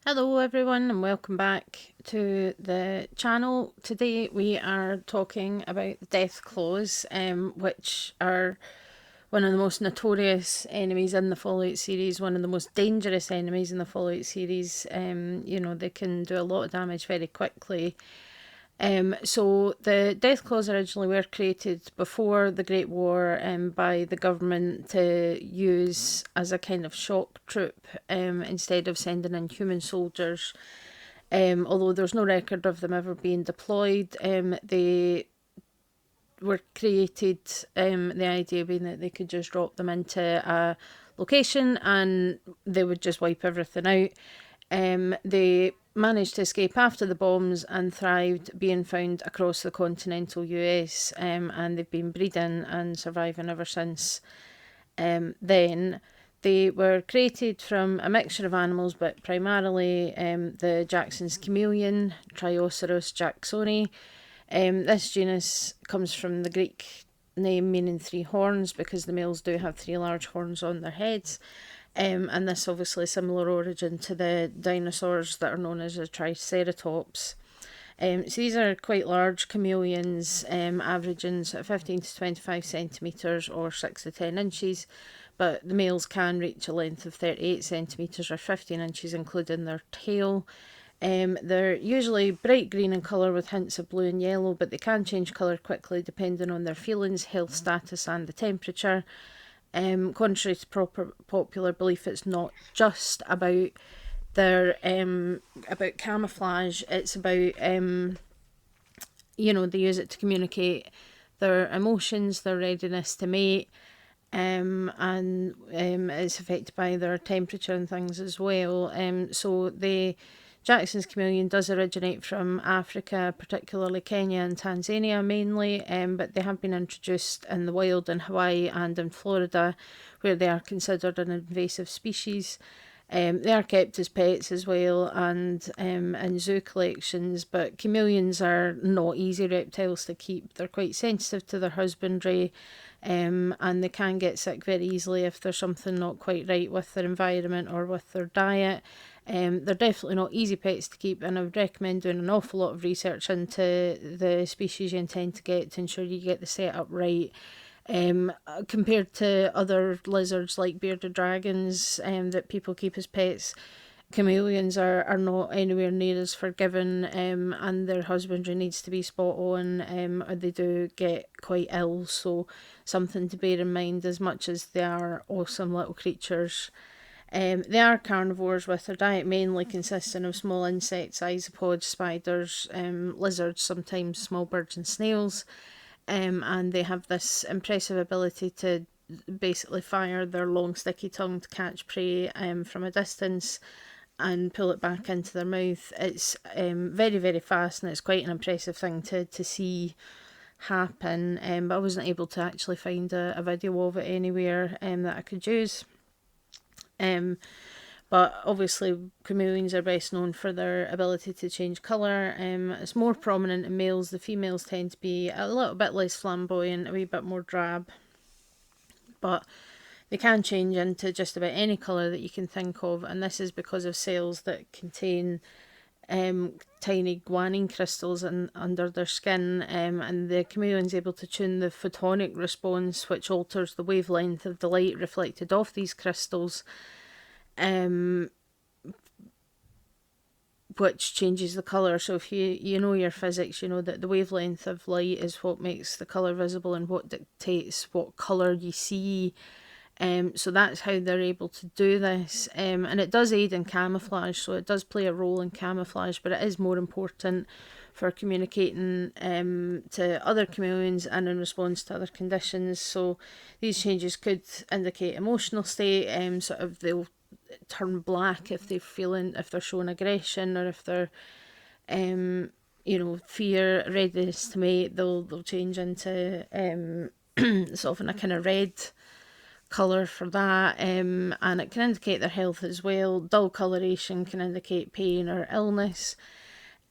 Hello everyone and welcome back to the channel. Today we are talking about the Deathclaws, which are one of the most notorious enemies in the Fallout series, one of the most dangerous enemies in the Fallout series. They can do a lot of damage very quickly. So the Deathclaws originally were created before the Great War by the government to use as a kind of shock troop instead of sending in human soldiers. Although there's no record of them ever being deployed, they were created, the idea being that they could just drop them into a location and they would just wipe everything out. They managed to escape after the bombs and thrived, being found across the continental US, and they've been breeding and surviving ever since. Then they were created from a mixture of animals, but primarily the Jackson's chameleon, Trioceros jacksoni. This genus comes from the Greek name meaning three horns because the males do have three large horns on their heads. And this obviously a similar origin to the dinosaurs that are known as the Triceratops. So these are quite large chameleons, averaging sort of 15 to 25 centimetres or 6 to 10 inches, but the males can reach a length of 38 centimetres or 15 inches, including their tail. They're usually bright green in colour with hints of blue and yellow, but they can change colour quickly depending on their feelings, health status and the temperature. Contrary to popular belief, it's not just about their about camouflage. It's about they use it to communicate their emotions, their readiness to mate, and it's affected by their temperature and things as well. So the Jackson's chameleon does originate from Africa, particularly Kenya and Tanzania mainly, but they have been introduced in the wild in Hawaii and in Florida, where they are considered an invasive species. They are kept as pets as well and in zoo collections, but chameleons are not easy reptiles to keep. They're quite sensitive to their husbandry, and they can get sick very easily if there's something not quite right with their environment or with their diet. They're definitely not easy pets to keep, and I would recommend doing an awful lot of research into the species you intend to get to ensure you get the setup right. Compared to other lizards like bearded dragons that people keep as pets, chameleons are not anywhere near as forgiving, and their husbandry needs to be spot on, or they do get quite ill. So something to bear in mind, as much as they are awesome little creatures. They are carnivores, with their diet mainly consisting of small insects, isopods, spiders, lizards, sometimes small birds and snails. And they have this impressive ability to basically fire their long sticky tongue to catch prey from a distance and pull it back into their mouth. It's very, very fast, and it's quite an impressive thing to see happen. But I wasn't able to actually find a video of it anywhere that I could use. But obviously chameleons are best known for their ability to change colour. It's more prominent in males. The females tend to be a little bit less flamboyant, a wee bit more drab. But they can change into just about any colour that you can think of, and this is because of cells that contain tiny guanine crystals under their skin, and the chameleon's able to tune the photonic response, which alters the wavelength of the light reflected off these crystals, which changes the colour. So if you know your physics, you know that the wavelength of light is what makes the colour visible and what dictates what colour you see. So that's how they're able to do this, and it does aid in camouflage, so it does play a role in camouflage, but it is more important for communicating to other chameleons and in response to other conditions. So these changes could indicate emotional state, sort of they'll turn black if they're showing aggression, or if they're fear, readiness to mate, they'll change into sort of in a kind of red colour for that, and it can indicate their health as well. Dull coloration can indicate pain or illness,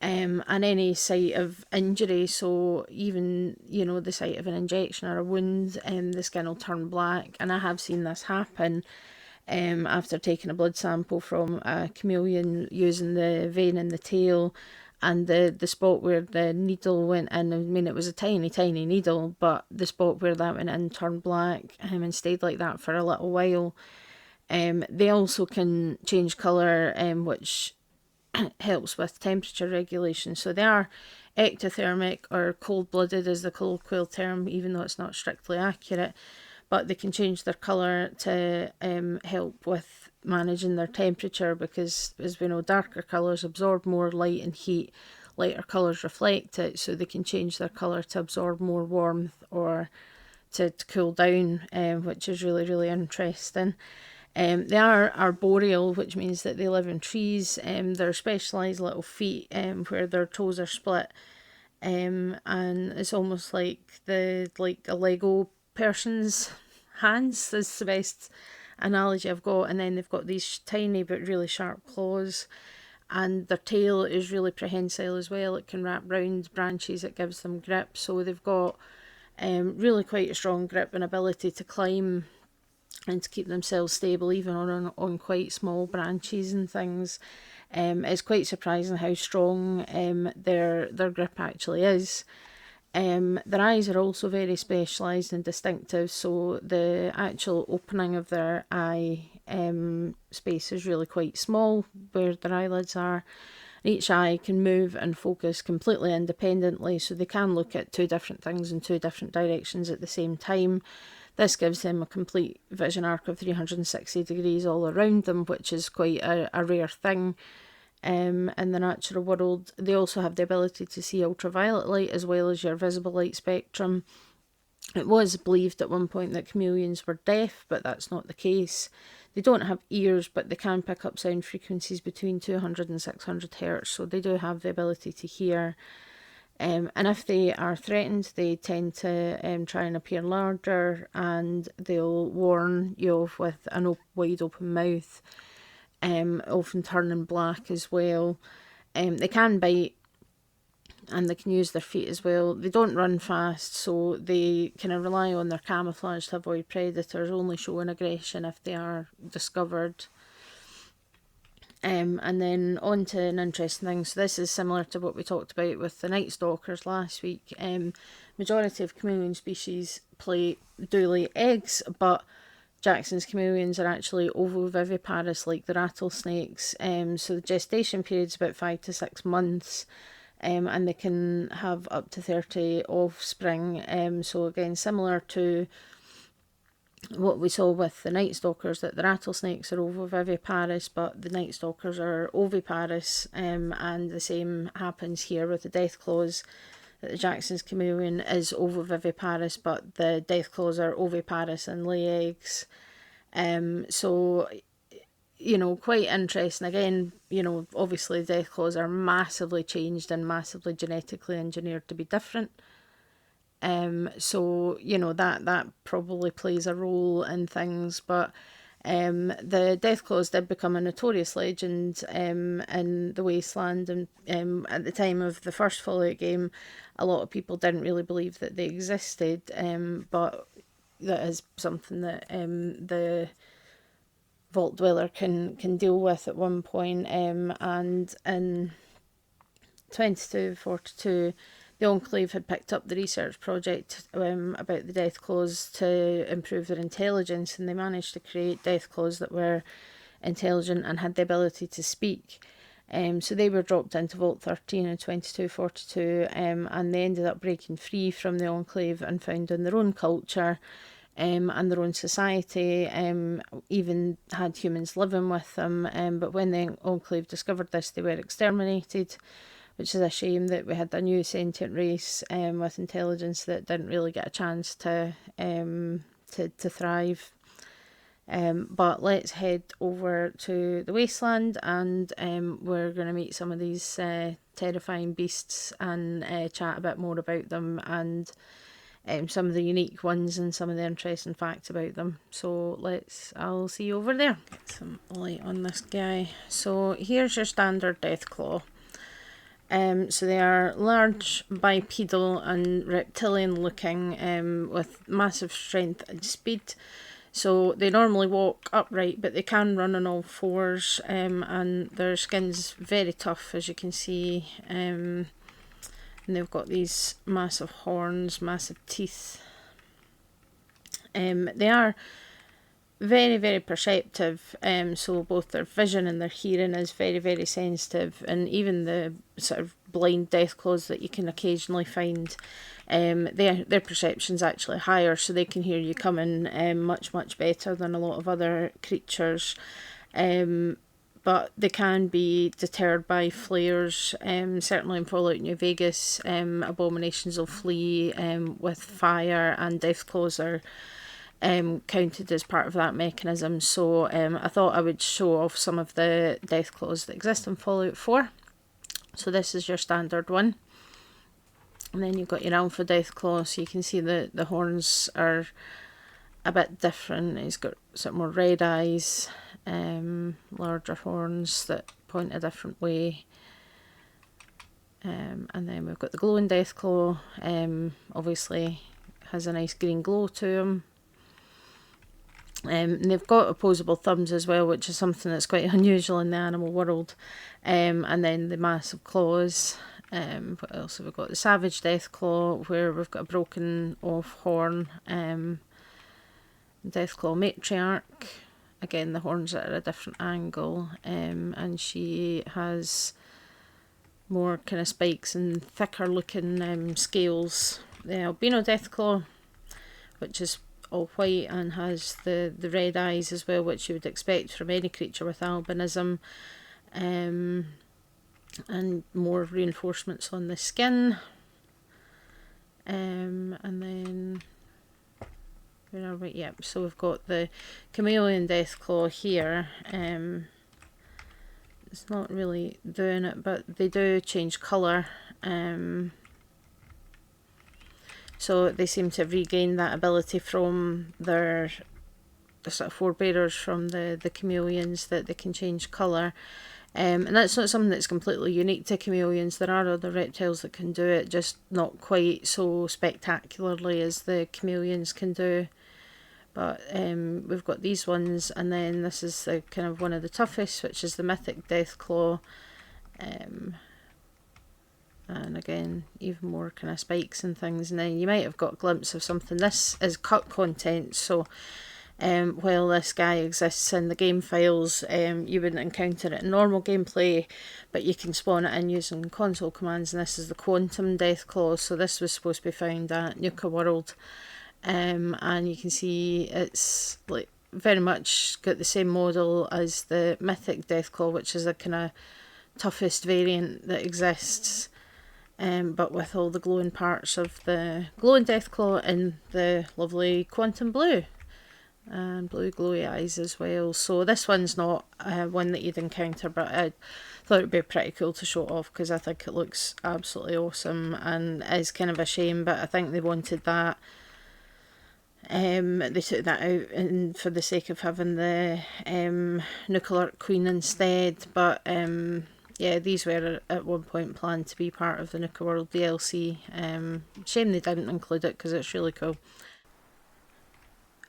and any site of injury, so even the site of an injection or a wound, the skin will turn black, and I have seen this happen. after taking a blood sample from a chameleon using the vein in the tail, and the spot where the needle went in, I mean, it was a tiny, tiny needle, but the spot where that went in turned black and stayed like that for a little while. They also can change colour, which helps with temperature regulation. So they are ectothermic, or cold-blooded is the colloquial term, even though it's not strictly accurate. But they can change their colour to help with managing their temperature, because, as we know, darker colours absorb more light and heat, lighter colours reflect it, so they can change their colour to absorb more warmth or to cool down, which is really, really interesting. They are arboreal, which means that they live in trees. They're specialised little feet, where their toes are split, and it's almost like a Lego person's hands. That's the best analogy I've got. And then they've got these tiny but really sharp claws, and their tail is really prehensile as well. It can wrap round branches. It gives them grip. So they've got really quite a strong grip and ability to climb and to keep themselves stable even on quite small branches and things. It's quite surprising how strong their grip actually is. Their eyes are also very specialised and distinctive, so the actual opening of their eye space is really quite small where their eyelids are. Each eye can move and focus completely independently, so they can look at two different things in two different directions at the same time. This gives them a complete vision arc of 360 degrees all around them, which is quite a rare thing in the natural world. They also have the ability to see ultraviolet light as well as your visible light spectrum. It was believed at one point that chameleons were deaf, but that's not the case. They don't have ears, but they can pick up sound frequencies between 200 and 600 hertz, so they do have the ability to hear. And if they are threatened, they tend to try and appear larger, and they'll warn you off with a wide open mouth, often turning black as well. They can bite, and they can use their feet as well. They don't run fast, so they kind of rely on their camouflage to avoid predators, only showing aggression if they are discovered. And then on to an interesting thing. So this is similar to what we talked about with the night stalkers last week. Majority of chameleon species do lay eggs, but Jackson's chameleons are actually ovoviviparous like the rattlesnakes. So the gestation period is about 5 to 6 months. And they can have up to 30 offspring. So again, similar to what we saw with the night stalkers, that the rattlesnakes are ovoviviparous, but the night stalkers are oviparous, and the same happens here with the Deathclaws, that the Jackson's chameleon is ovoviviparous, but the Deathclaws are oviparous and lay eggs. So, quite interesting. Again, obviously Deathclaws are massively changed and massively genetically engineered to be different. So that probably plays a role in things, but the Deathclaws did become a notorious legend in the Wasteland, and at the time of the first Fallout game, a lot of people didn't really believe that they existed, but that is something that the Vault Dweller can deal with at one point, and in 2242 the Enclave had picked up the research project about the Deathclaws to improve their intelligence, and they managed to create Deathclaws that were intelligent and had the ability to speak. So they were dropped into Vault 13 in 2242, and they ended up breaking free from the Enclave and founding their own culture and their own society, even had humans living with them. But when the Enclave discovered this, they were exterminated, which is a shame that we had a new sentient race with intelligence that didn't really get a chance to thrive. But let's head over to the Wasteland, and we're going to meet some of these terrifying beasts and chat a bit more about them, and some of the unique ones and some of the interesting facts about them. So I'll see you over there. Get some light on this guy. So here's your standard Deathclaw. So they are large, bipedal and reptilian looking, with massive strength and speed. So they normally walk upright, but they can run on all fours, and their skin's very tough, as you can see. And they've got these massive horns, massive teeth. They are very, very perceptive, so both their vision and their hearing is very, very sensitive, and even the sort of blind deathclaws that you can occasionally find, their perception's actually higher, so they can hear you coming much, much better than a lot of other creatures. But they can be deterred by flares. Certainly in Fallout New Vegas, abominations will flee with fire, and deathclaws are counted as part of that mechanism. So I thought I would show off some of the deathclaws that exist in Fallout 4. So this is your standard one. And then you've got your alpha deathclaw, so you can see the horns are a bit different. He's got sort of more red eyes, larger horns that point a different way. And then we've got the glowing deathclaw, obviously has a nice green glow to him. And they've got opposable thumbs as well, which is something that's quite unusual in the animal world. And then the massive claws. What else have we got? The savage deathclaw, where we've got a broken off horn. Deathclaw matriarch. Again, the horns are at a different angle. And she has more kind of spikes and thicker looking scales. The albino deathclaw, which is all white and has the red eyes as well, which you would expect from any creature with albinism, and more reinforcements on the skin. And then where are we? Yep, so we've got the chameleon deathclaw here. It's not really doing it, but they do change colour. So they seem to have regained that ability from the sort of forebearers from the chameleons, that they can change colour. And that's not something that's completely unique to chameleons. There are other reptiles that can do it, just not quite so spectacularly as the chameleons can do. But we've got these ones, and then this is the kind of one of the toughest, which is the mythic deathclaw. And again, even more kind of spikes and things. And then you might have got a glimpse of something. This is cut content, so while this guy exists in the game files, you wouldn't encounter it in normal gameplay, but you can spawn it in using console commands. And this is the quantum deathclaw, so this was supposed to be found at Nuka World. And you can see it's like very much got the same model as the mythic deathclaw, which is a kind of toughest variant that exists. But with all the glowing parts of the glowing deathclaw and the lovely quantum blue and blue glowy eyes as well. So this one's not one that you'd encounter, but I thought it'd be pretty cool to show it off because I think it looks absolutely awesome, and is kind of a shame, but I think they wanted that. They took that out and for the sake of having the Nuclear Queen instead, but yeah, these were at one point planned to be part of the Nuka World DLC. Shame they didn't include it because it's really cool.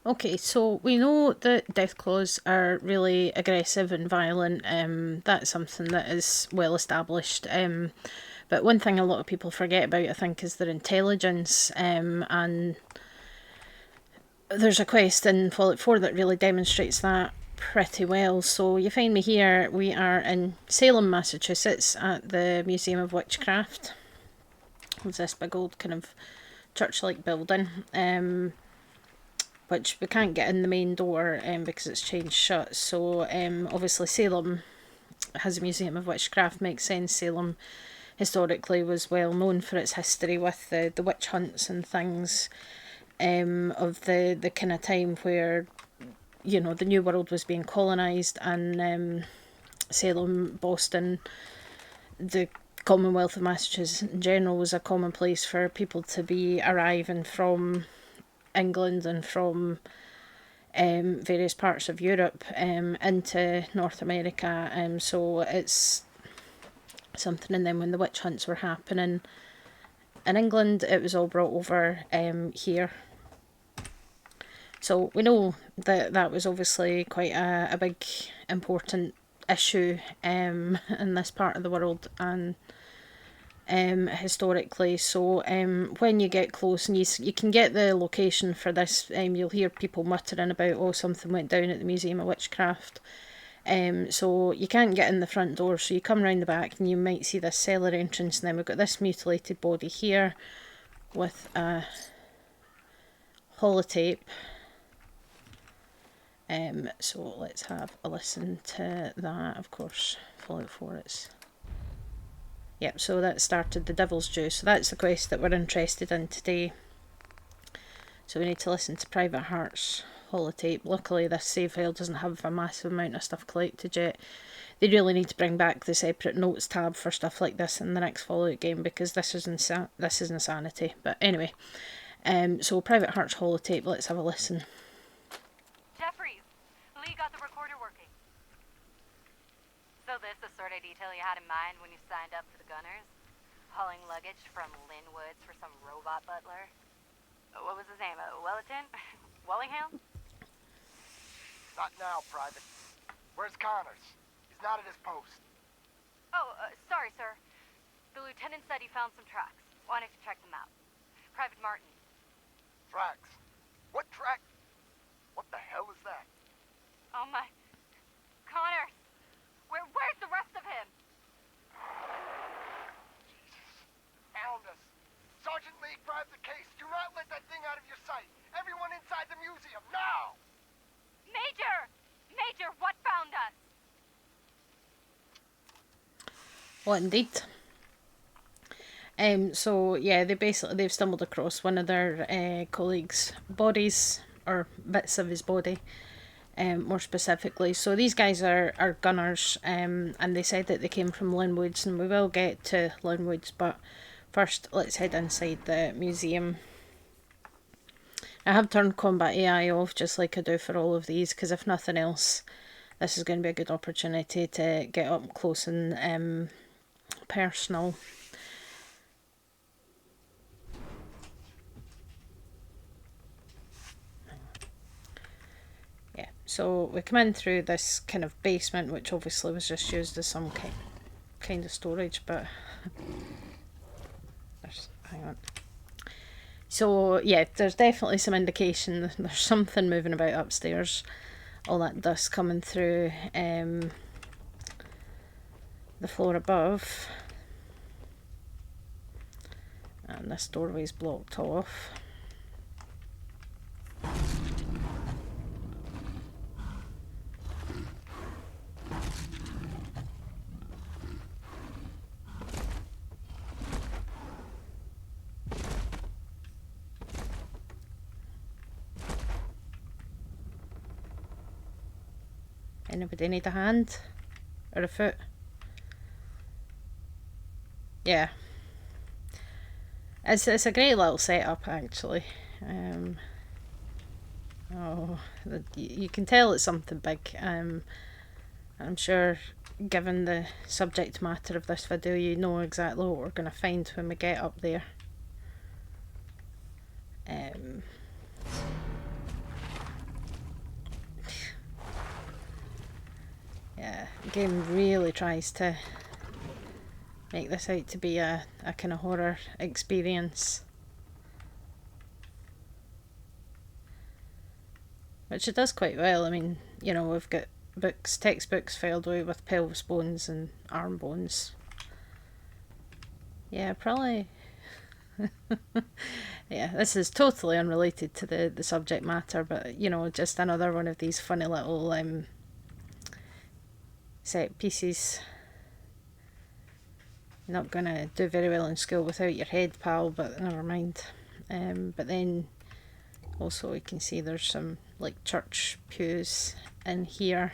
Okay, so we know that Deathclaws are really aggressive and violent. That's something that is well established. But one thing a lot of people forget about, I think, is their intelligence. And there's a quest in Fallout 4 that really demonstrates that pretty well. So you find me here. We are in Salem, Massachusetts at the Museum of Witchcraft. There's this big old kind of church-like building, which we can't get in the main door because it's chained shut. So obviously Salem has a Museum of Witchcraft, makes sense. Salem historically was well known for its history with the witch hunts and things of the kind of time where, you know, the New World was being colonised, and Salem, Boston, the Commonwealth of Massachusetts in general was a common place for people to be arriving from England and from various parts of Europe into North America. So it's something, and then when the witch hunts were happening in England, it was all brought over here. So we know that that was obviously quite a big, important issue in this part of the world, and historically. So when you get close, and you can get the location for this, you'll hear people muttering about, oh, something went down at the Museum of Witchcraft. So you can't get in the front door, so you come round the back and you might see this cellar entrance, and then we've got this mutilated body here with a holotape. So let's have a listen to that. Of course, Fallout 4 it's... Yep, so that started the Devils Duw, so that's the quest that we're interested in today. So we need to listen to Private Heart's holotape. Luckily this save file doesn't have a massive amount of stuff collected yet. They really need to bring back the separate notes tab for stuff like this in the next Fallout game, because this is insanity. But anyway, so Private Heart's holotape, let's have a listen. Lee got the recorder working. So this the sort of detail you had in mind when you signed up for the Gunners? Hauling luggage from Linwoods for some robot butler? What was his name? Wellerton? Wellingham? Not now, Private. Where's Connors? He's not at his post. Oh, sorry, sir. The lieutenant said he found some tracks. Wanted to check them out. Private Martin. Tracks? What track? What the hell is that? Oh my... Connors! Where's the rest of him? Jesus. Found us. Sergeant Lee, grab the case. Do not let that thing out of your sight. Everyone inside the museum, now! Major! Major, what found us? Well, indeed. So yeah, they've stumbled across one of their colleagues' bodies, or bits of his body. More specifically. So these guys are gunners, and they said that they came from Linwoods, and we will get to Linwoods, but first let's head inside the museum. I have turned combat AI off, just like I do for all of these, because if nothing else, this is going to be a good opportunity to get up close and personal. Yeah, so we come in through this kind of basement, which obviously was just used as some kind of storage, but hang on. So yeah, there's definitely some indication there's something moving about upstairs. All that dust coming through the floor above, and this doorway's blocked off. Anybody need a hand? Or a foot? Yeah. It's a great little setup, actually. You can tell it's something big. I'm sure, given the subject matter of this video, you know exactly what we're going to find when we get up there. Yeah, the game really tries to make this out to be a kind of horror experience, which it does quite well. I mean, you know, we've got textbooks filled out with pelvis bones and arm bones. Yeah, probably. Yeah, this is totally unrelated to the subject matter, but you know, just another one of these funny little set pieces. Not gonna do very well in school without your head, pal, but never mind. But then also we can see there's some like church pews in here.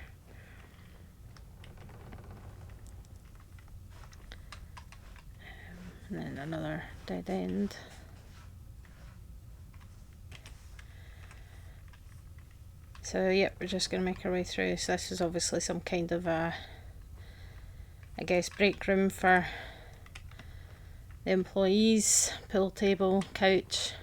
And then another dead end. So yep, we're just going to make our way through. So this is obviously some kind of I guess break room for the employees. Pool table, couch.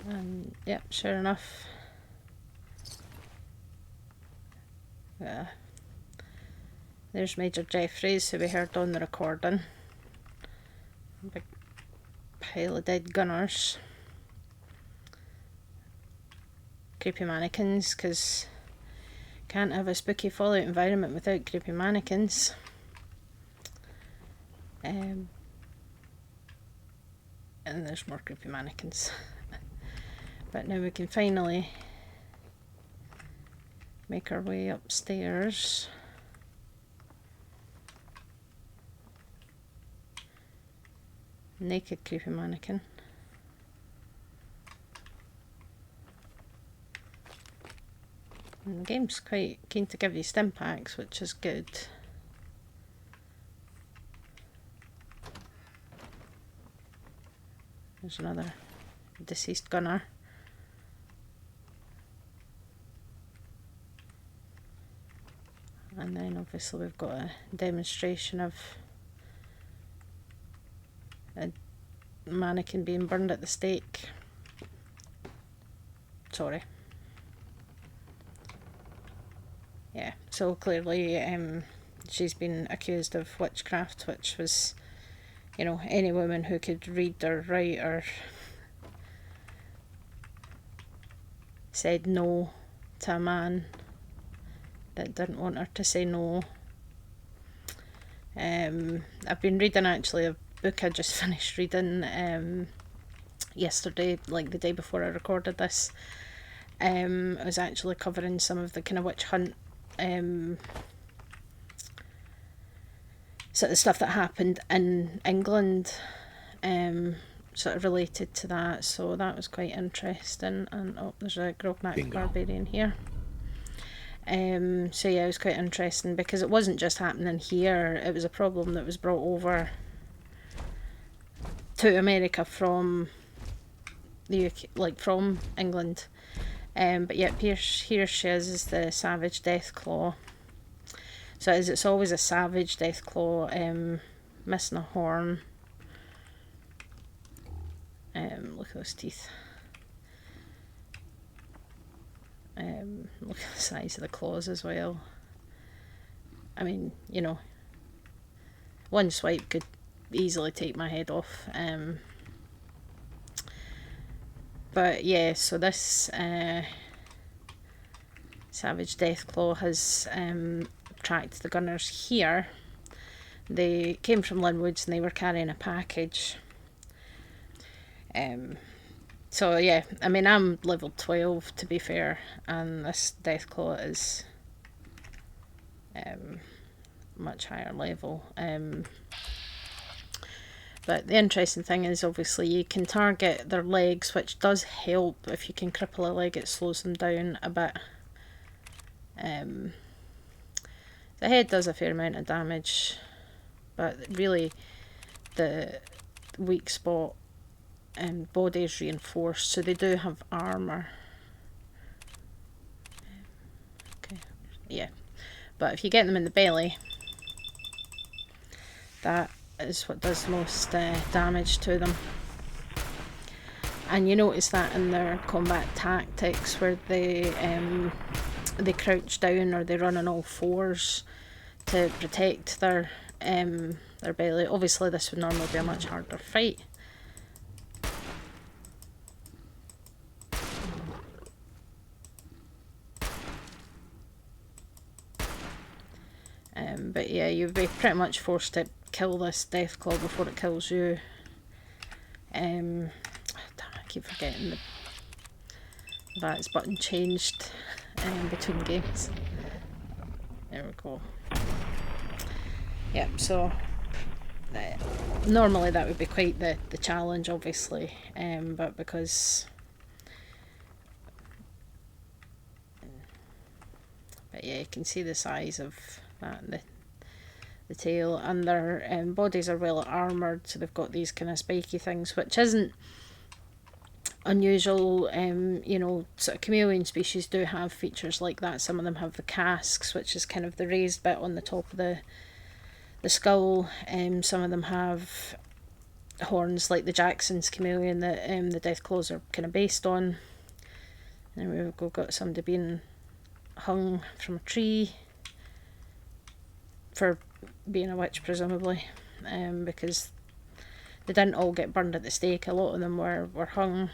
And yep, sure enough, there's Major Jeffries, who we heard on the recording. Big pile of dead gunners. Creepy mannequins, because can't have a spooky Fallout environment without creepy mannequins. And there's more creepy mannequins. But now we can finally make our way upstairs. Naked creepy mannequin. And the game's quite keen to give you stim packs, which is good. There's another deceased gunner. And then obviously we've got a demonstration of a mannequin being burned at the stake. Sorry. Yeah, so clearly she's been accused of witchcraft, which was, you know, any woman who could read or write or said no to a man that didn't want her to say no. I've been reading actually a book I just finished reading yesterday, like the day before I recorded this. I was actually covering some of the kind of witch hunt sort of stuff that happened in England, sort of related to that, so that was quite interesting. And oh, there's a Grognak barbarian here. So yeah, it was quite interesting because it wasn't just happening here, it was a problem that was brought over to America from the UK, like from England. But yep, here she is the savage Deathclaw. So it's always a savage Deathclaw, missing a horn. Look at those teeth. Look at the size of the claws as well. I mean, you know, one swipe could easily take my head off. But yeah, so this savage Deathclaw has tracked the gunners here. They came from Linwoods and they were carrying a package. So yeah, I mean, I'm level 12 to be fair, and this Deathclaw is much higher level. But the interesting thing is obviously you can target their legs, which does help. If you can cripple a leg, it slows them down a bit. The head does a fair amount of damage, but really the weak spot and body is reinforced, so they do have armour. Okay, yeah, but if you get them in the belly, that is what does the most damage to them. And you notice that in their combat tactics, where they crouch down or they run on all fours to protect their belly. Obviously this would normally be a much harder fight. But yeah, you'd be pretty much forced to kill this Deathclaw before it kills you. Damn, I keep forgetting that its button changed between games. There we go. Yep, so normally that would be quite the challenge, obviously, but because... But yeah, you can see the size of that, the tail, and their bodies are well armoured, so they've got these kind of spiky things, which isn't unusual. You know, sort of chameleon species do have features like that. Some of them have the casques, which is kind of the raised bit on the top of the skull. Some of them have horns like the Jackson's chameleon that the Deathclaws are kind of based on. And we've got somebody being hung from a tree for being a witch, presumably, because they didn't all get burned at the stake. A lot of them were hung.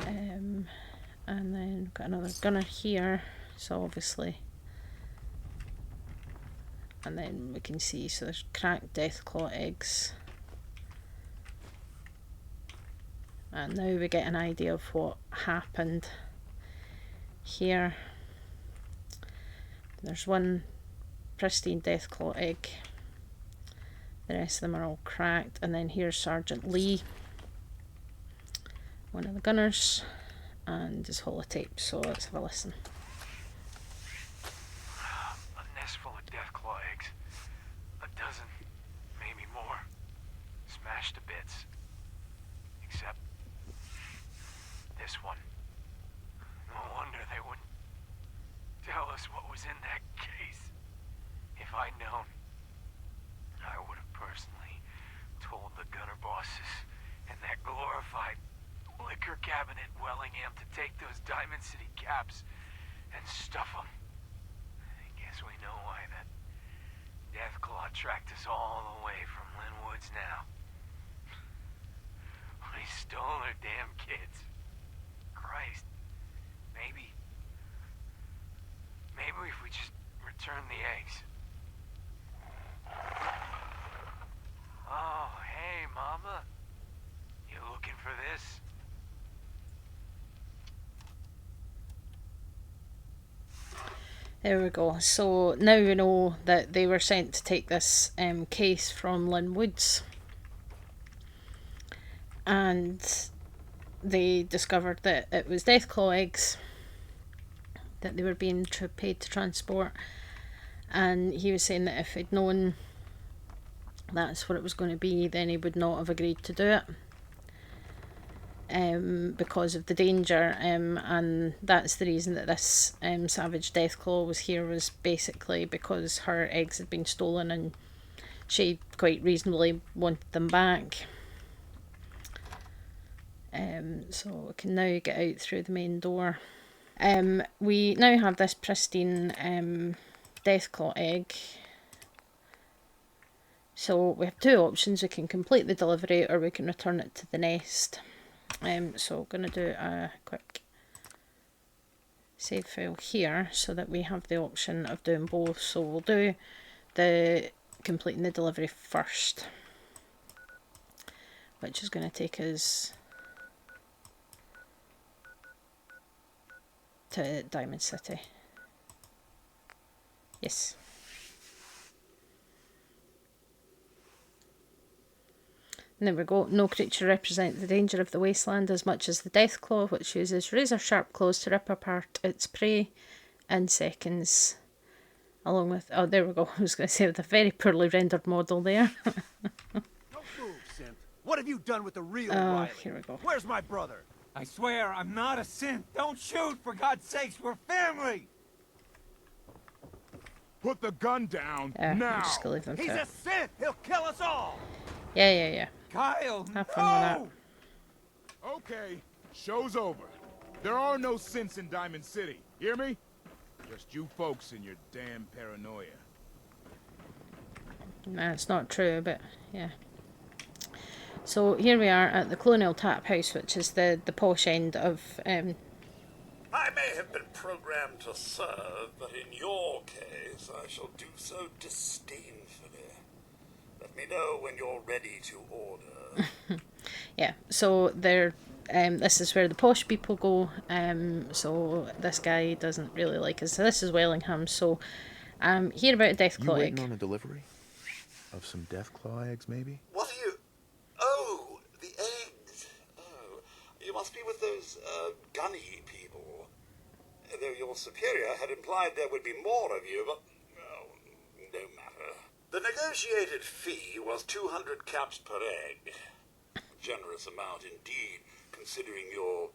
And then we've got another gunner here, so obviously, and then we can see, so there's cracked Deathclaw eggs. And now we get an idea of what happened here. There's one pristine Deathclaw egg. The rest of them are all cracked. And then here's Sergeant Lee, one of the gunners, and his holotape. So let's have a listen. A nest full of Deathclaw eggs. A dozen, maybe more. Smashed to bits. Except this one. No wonder they wouldn't tell us what was in that case. If I'd known, I would have personally told the gunner bosses and that glorified liquor cabinet Wellingham to take those Diamond City caps and stuff them. I guess we know why that Deathclaw tracked us all the way from Linwood's now. We stole their damn kids. Christ. Maybe if we just return the eggs. Oh, hey, Mama. You looking for this? There we go. So now we know that they were sent to take this case from Linwood's, and they discovered that it was Deathclaw eggs that they were being paid to transport. And he was saying that if he'd known that's what it was going to be, then he would not have agreed to do it. Because of the danger, and that's the reason that this savage Deathclaw was here, was basically because her eggs had been stolen and she quite reasonably wanted them back. So we can now get out through the main door. We now have this pristine Deathclaw egg. So we have two options: we can complete the delivery or we can return it to the nest. So I'm going to do a quick save file here so that we have the option of doing both. So we'll do the completing the delivery first, which is going to take us to Diamond City. Yes. And there we go. No creature represents the danger of the wasteland as much as the Deathclaw, which uses razor-sharp claws to rip apart its prey in seconds. Along with... oh, there we go. I was going to say with a very poorly rendered model there. Don't move, Synth. What have you done with the real Oh, Riley? here we go. Where's my brother? I swear I'm not a synth. Don't shoot, for God's sakes, we're family! Put the gun down I'm now. just going to leave them He's to a it. synth! He'll kill us all! Yeah. Kyle, Have fun with no! Okay, show's over. There are no synths in Diamond City. Hear me? Just you folks and your damn paranoia. Nah, it's not true, but yeah. So here we are at the Colonial Tap House, which is the posh end of... I may have been programmed to serve, but in your case, I shall do so disdainfully. Let me know when you're ready to order. yeah, so they're... this is where the posh people go, so this guy doesn't really like us. So this is Wellingham, so hear about a Deathclaw You egg. waiting on a delivery? Of some Deathclaw eggs, maybe? What are you... Oh, the eggs. Oh, you must be with those, gunny people. Though your superior had implied there would be more of you, but... oh, no matter. The negotiated fee was 200 caps per egg. Generous amount indeed, considering your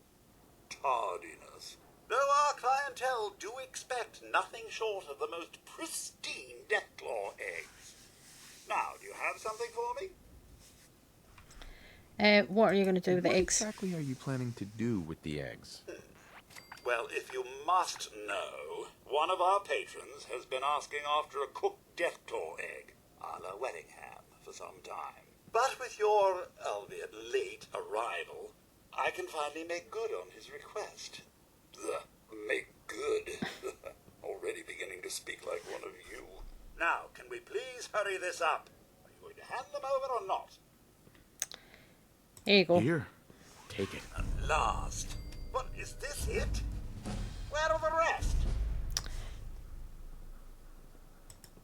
tardiness. Though our clientele do expect nothing short of the most pristine Deathclaw eggs. Now, do you have something for me? What are you going to do with the What eggs? exactly are you planning to do with the eggs? Well, if you must know, one of our patrons has been asking after a cooked Deathclaw egg, a la Wellingham, for some time. But with your, albeit late, arrival, I can finally make good on his request. Make good? Already beginning to speak like one of you. Now, can we please hurry this up? Are you going to hand them over or not? There you go. Here, take it. At last. What, is this it? Where are the rest?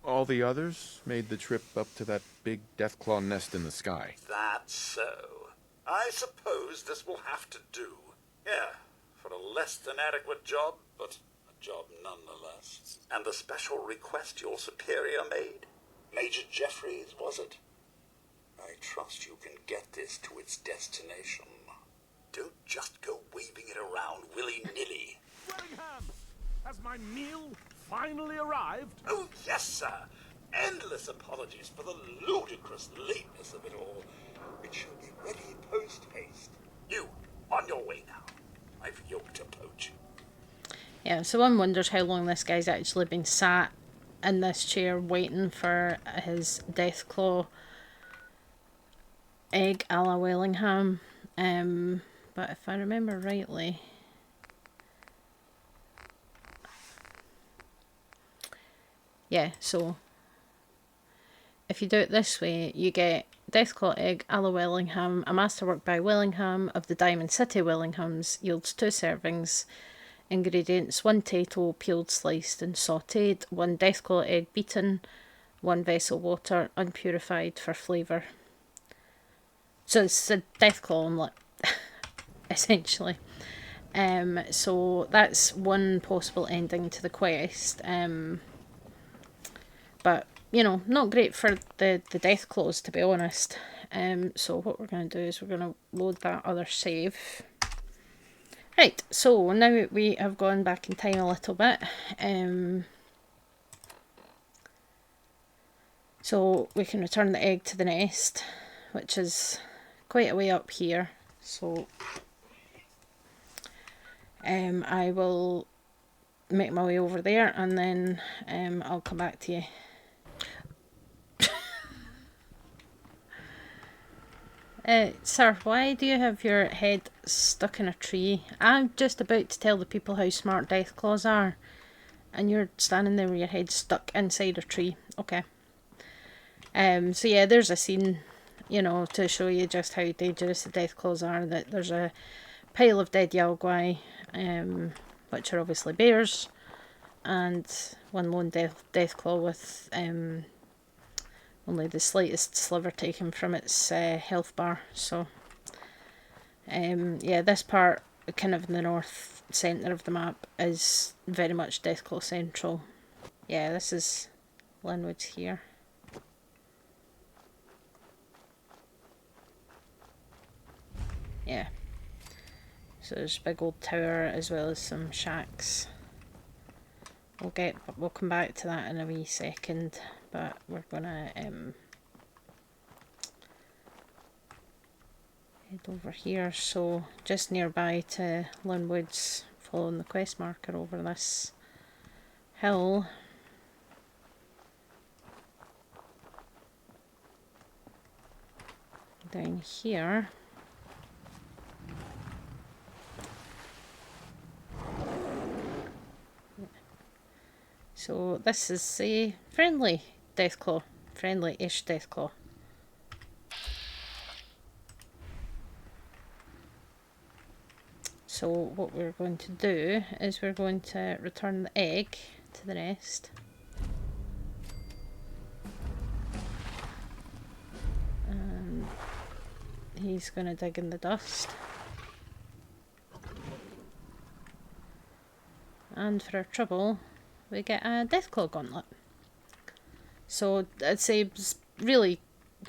All the others made the trip up to that big Deathclaw nest in the sky. That's so. I suppose this will have to do. Yeah, for a less than adequate job, but a job nonetheless. And the special request your superior made? Major Jeffries, was it? I trust you can get this to its destination. Don't just go waving it around willy-nilly. Wellingham! Has my meal finally arrived? Oh, yes, sir. Endless apologies for the ludicrous lateness of it all. It shall be ready post-haste. You, on your way now. I've yoked a poach. Yeah, so one wonders how long this guy's actually been sat in this chair waiting for his Deathclaw egg a la Wellingham. But if I remember rightly, yeah, so if you do it this way, you get Deathclaw egg a la Wellingham, a masterwork by Wellingham of the Diamond City Wellinghams, yields 2 servings. Ingredients: 1 tato, peeled, sliced and sautéed, 1 Deathclaw egg beaten, 1 vessel water, unpurified for flavour. So it's a Deathclaw omelette, essentially. So that's one possible ending to the quest. But, you know, not great for the Deathclaws, to be honest. So what we're going to do is we're going to load that other save. Right, so now we have gone back in time a little bit. So we can return the egg to the nest, which is quite a way up here. So I will make my way over there and then I'll come back to you. Sir, why do you have your head stuck in a tree? I'm just about to tell the people how smart Deathclaws are, and you're standing there with your head stuck inside a tree. Okay. So yeah, there's a scene, you know, to show you just how dangerous the Deathclaws are. That there's a pile of dead Yalguai, which are obviously bears, and one lone Deathclaw with only the slightest sliver taken from its health bar. So yeah, this part, kind of in the north centre of the map, is very much Deathclaw central. Yeah, this is Linwood here. Yeah, so there's a big old tower as well as some shacks. We'll come back to that in a wee second, but we're gonna head over here. So just nearby to Linwood's, following the quest marker over this hill. Down here. So this is a friendly Deathclaw, friendly-ish Deathclaw. So what we're going to do is we're going to return the egg to the nest. And he's going to dig in the dust. And for our trouble, we get a Deathclaw gauntlet. So I'd say it really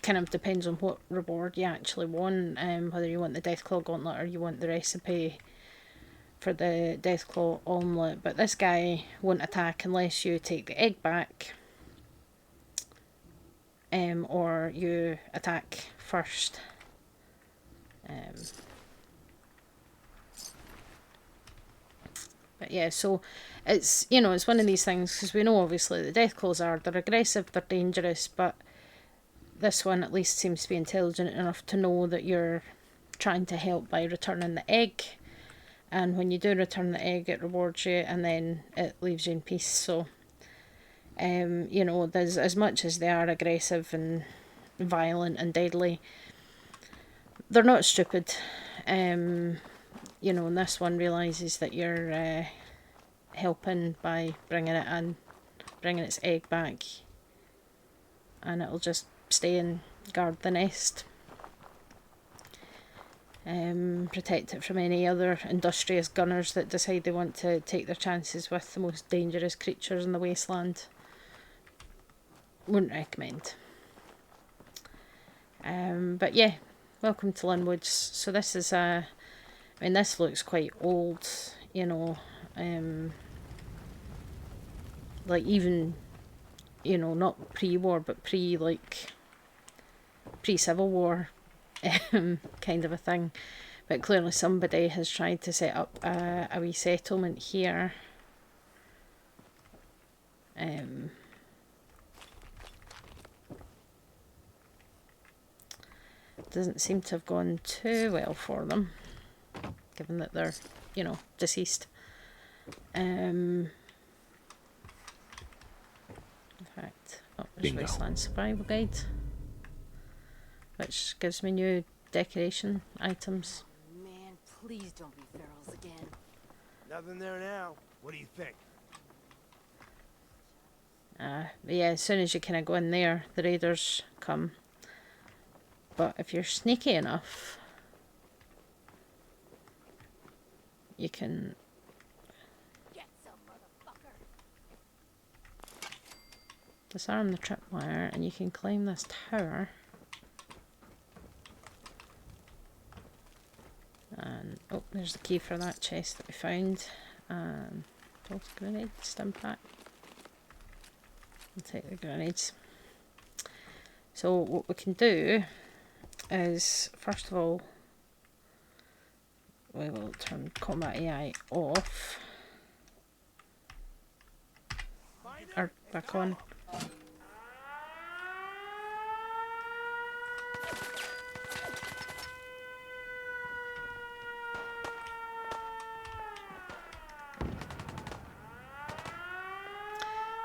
kind of depends on what reward you actually want, whether you want the Deathclaw gauntlet or you want the recipe for the Deathclaw omelette. But this guy won't attack unless you take the egg back. or you attack first. But yeah, so it's, you know, it's one of these things, because we know obviously the Deathclaws they're aggressive, they're dangerous, but this one at least seems to be intelligent enough to know that you're trying to help by returning the egg, and when you do return the egg it rewards you and then it leaves you in peace. So you know, there's, as much as they are aggressive and violent and deadly, they're not stupid. You know, and this one realises that you're helping by bringing it in, bringing its egg back, and it'll just stay and guard the nest. Protect it from any other industrious gunners that decide they want to take their chances with the most dangerous creatures in the wasteland. Wouldn't recommend. But yeah, welcome to Linwoods. So this is I mean, this looks quite old, you know, like even, you know, not pre-war, but pre-Civil War kind of a thing. But clearly somebody has tried to set up a wee settlement here. Doesn't seem to have gone too well for them, given that they're, you know, deceased. In fact, oh, there's Wasteland Survival Guide, which gives me new decoration items. Man, please don't be ferals again. Nothing there now. What do you think? But yeah, as soon as you kind of go in there, the raiders come. But if you're sneaky enough, you can Get some, motherfucker. disarm the tripwire, and you can climb this tower. And oh, there's the key for that chest that we found. And both grenades, stimpak. I'll take the grenades. So what we can do is, first of all, we will turn combat AI off, or back on.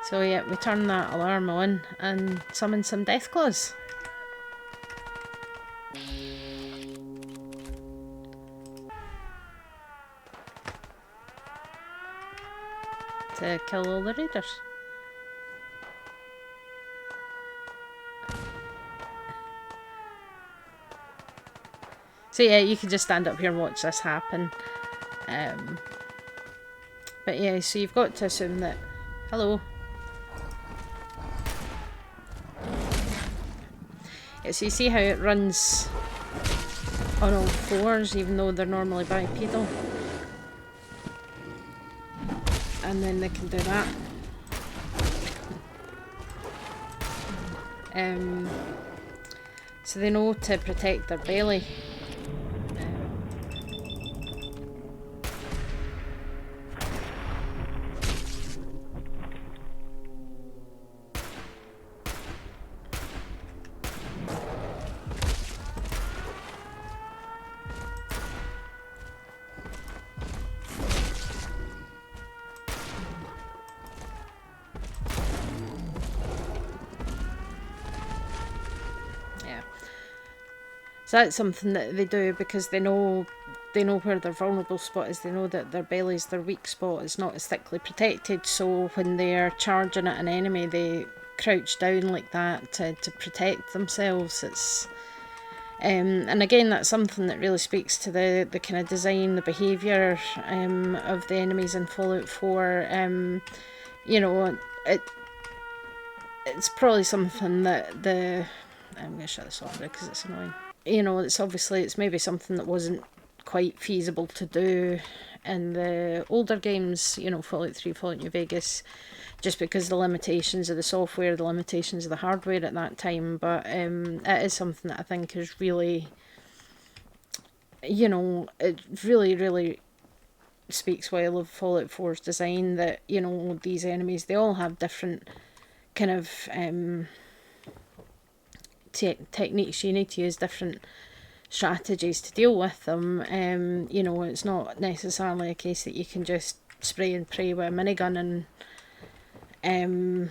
So yeah, we turn that alarm on and summon some Deathclaws. To kill all the raiders. So yeah, you can just stand up here and watch this happen. But yeah, so you've got to assume that... Hello. Yeah, so you see how it runs on all fours, even though they're normally bipedal. And then they can do that. So they know to protect their belly. So that's something that they do because they know where their vulnerable spot is. They know that their belly's their weak spot. It's not as thickly protected, so when they're charging at an enemy, they crouch down like that to protect themselves. It's and again, that's something that really speaks to the kind of design, the behaviour of the enemies in Fallout 4. You know, it's probably something that I'm going to shut this off because it's annoying. You know, it's maybe something that wasn't quite feasible to do in the older games, you know, Fallout 3, Fallout New Vegas, just because the limitations of the software, the limitations of the hardware at that time. But it is something that I think is really, you know, it really, really speaks well of Fallout 4's design, that, you know, these enemies, they all have different kind of techniques. You need to use different strategies to deal with them. You know, it's not necessarily a case that you can just spray and pray with a minigun and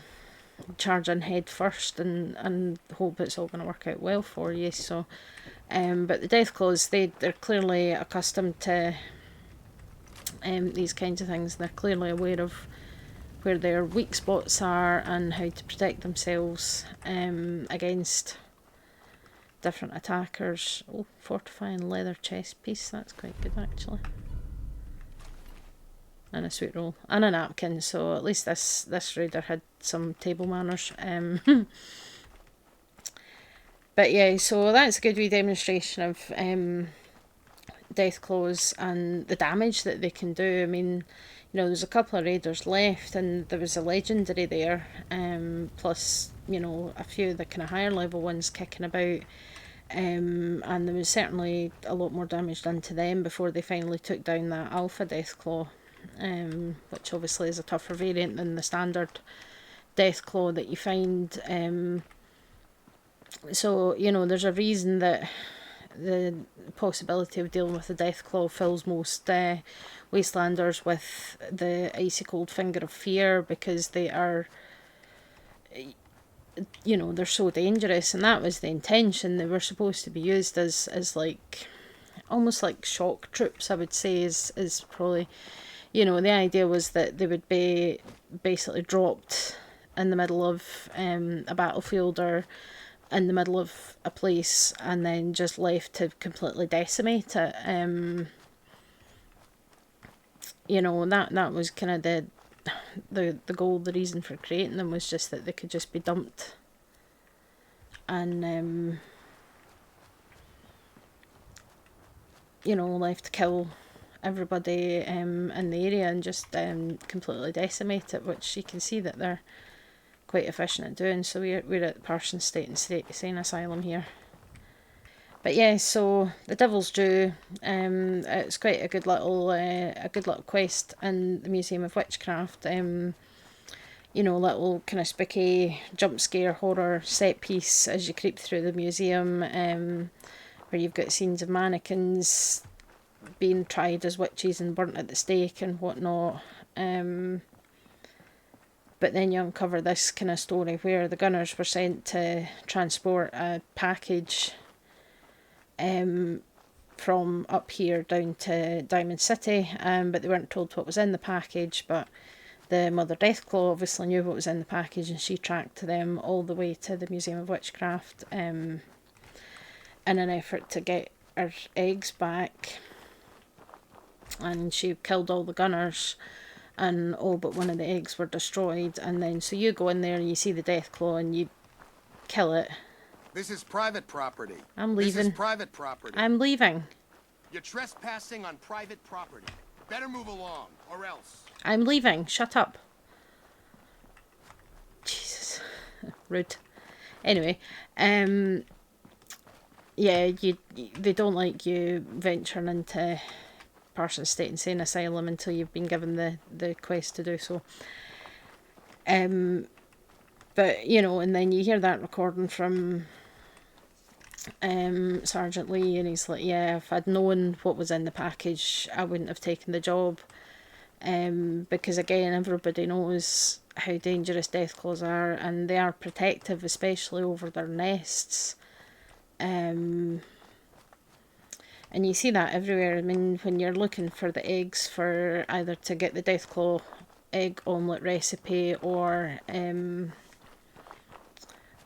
charge in head first and hope it's all going to work out well for you. So but the Deathclaws, they're clearly accustomed to these kinds of things. They're clearly aware of where their weak spots are and how to protect themselves against different attackers. Oh, fortifying leather chest piece, that's quite good actually. And a sweet roll. And a napkin, so at least this raider had some table manners. But yeah, so that's a good wee demonstration of Deathclaws and the damage that they can do. I mean, you know, there's a couple of raiders left, and there was a legendary there, plus, you know, a few of the kind of higher level ones kicking about, and there was certainly a lot more damage done to them before they finally took down that alpha Deathclaw, which obviously is a tougher variant than the standard Deathclaw that you find. So, you know, there's a reason that the possibility of dealing with the Deathclaw fills most Wastelanders with the icy cold finger of fear, because they are, you know, they're so dangerous, and that was the intention. They were supposed to be used as like, almost like shock troops, I would say, is probably, you know, the idea was that they would be basically dropped in the middle of a battlefield or in the middle of a place and then just left to completely decimate it. You know, that was kind of the goal, the reason for creating them, was just that they could just be dumped and you know, left to kill everybody in the area and just completely decimate it, which you can see that they're quite efficient at doing. So we're at Parsons State Insane Asylum here. But yeah, so the Devils Duw, it's quite a good little quest in the Museum of Witchcraft. You know, little kind of spooky jump scare horror set piece as you creep through the museum, where you've got scenes of mannequins being tried as witches and burnt at the stake and whatnot. But then you uncover this kind of story where the gunners were sent to transport a package from up here down to Diamond City, but they weren't told what was in the package. But the Mother Deathclaw obviously knew what was in the package, and she tracked them all the way to the Museum of Witchcraft in an effort to get her eggs back. And she killed all the gunners, and all but one of the eggs were destroyed. And then so you go in there and you see the Deathclaw and you kill it. This is private property. I'm leaving. This is private property. I'm leaving. You're trespassing on private property. Better move along, or else. I'm leaving. Shut up. Jesus. Rude. Anyway, yeah, they don't like you venturing into Parsons State Insane Asylum until you've been given the quest to do so. But, you know, and then you hear that recording from Sergeant Lee, and he's like, yeah, if I'd known what was in the package, I wouldn't have taken the job. Because, again, everybody knows how dangerous Deathclaws are, and they are protective, especially over their nests. And you see that everywhere. I mean, when you're looking for the eggs for either to get the Deathclaw egg omelette recipe or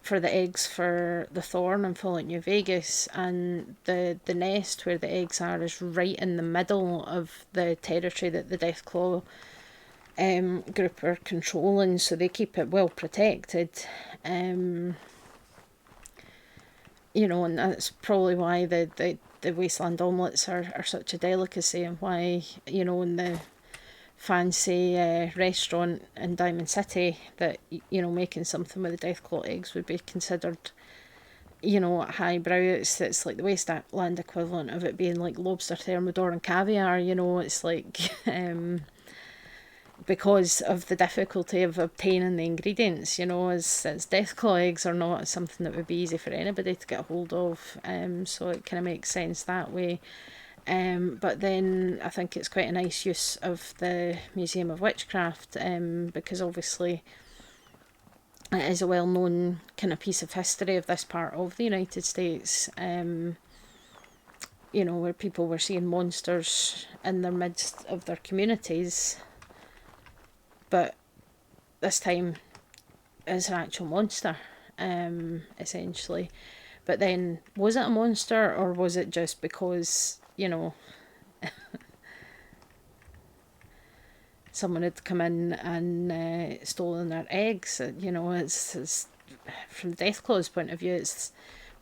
for the eggs for the Thorn and Fallout New Vegas, and the nest where the eggs are is right in the middle of the territory that the Deathclaw group are controlling, so they keep it well protected. you know, and that's probably why the wasteland omelettes are such a delicacy, and why, you know, in the fancy restaurant in Diamond City, that, you know, making something with the Deathclaw eggs would be considered, you know, highbrow. It's like the wasteland equivalent of it being like lobster thermidor and caviar, you know. It's like because of the difficulty of obtaining the ingredients, you know, as Deathclaw eggs are not something that would be easy for anybody to get a hold of, so it kind of makes sense that way. But then I think it's quite a nice use of the Museum of Witchcraft, because obviously it is a well-known kind of piece of history of this part of the United States, you know, where people were seeing monsters in the midst of their communities, but this time it's an actual monster, essentially. But then, was it a monster, or was it just because, you know, someone had come in and stolen their eggs? You know, it's from Deathclaw's point of view, it's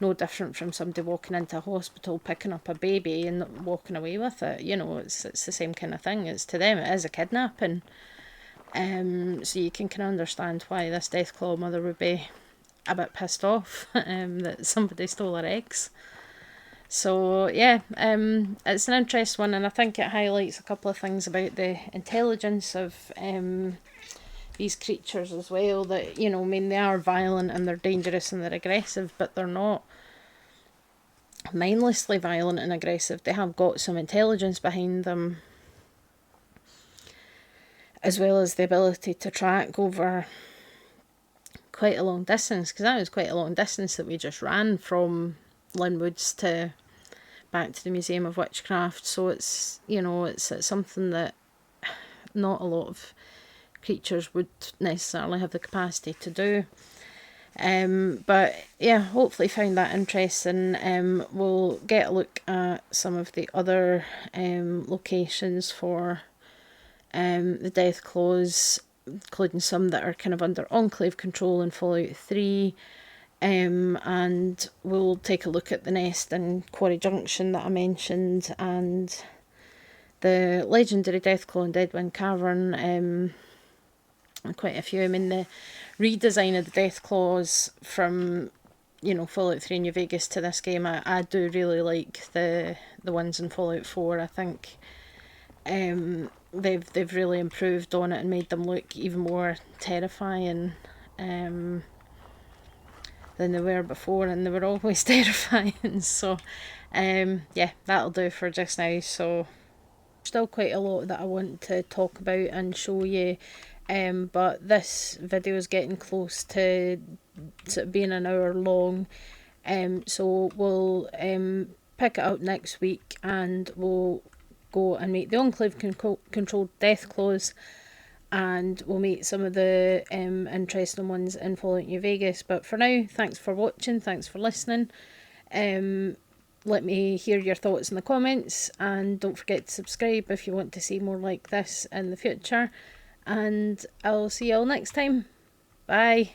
no different from somebody walking into a hospital, picking up a baby and walking away with it. You know, it's the same kind of thing. It's, to them, it is a kidnapping. So you can kind of understand why this Deathclaw mother would be a bit pissed off that somebody stole her eggs. So yeah, it's an interesting one, and I think it highlights a couple of things about the intelligence of these creatures as well. That, you know, I mean, they are violent and they're dangerous and they're aggressive, but they're not mindlessly violent and aggressive. They have got some intelligence behind them, as well as the ability to track over quite a long distance, because that was quite a long distance that we just ran from Linwoods to back to the Museum of Witchcraft. So it's, you know, it's something that not a lot of creatures would necessarily have the capacity to do. But yeah, hopefully found that interesting. We'll get a look at some of the other locations for the Deathclaws, including some that are kind of under Enclave control in Fallout 3. And we'll take a look at the nest in Quarry Junction that I mentioned, and the legendary Deathclaw in Deadwind Cavern, and quite a few. I mean, the redesign of the Deathclaws from, you know, Fallout 3 New Vegas to this game, I do really like the ones in Fallout 4. I think they've really improved on it and made them look even more terrifying than they were before, and they were always terrifying. So yeah, that'll do for just now. So still quite a lot that I want to talk about and show you, but this video is getting close to sort of being an hour long, so we'll pick it up next week and we'll go and meet the Enclave controlled Deathclaws, and we'll meet some of the interesting ones in Fallout New Vegas. But for now, thanks for watching, thanks for listening. Let me hear your thoughts in the comments, and don't forget to subscribe if you want to see more like this in the future, and I'll see you all next time. Bye.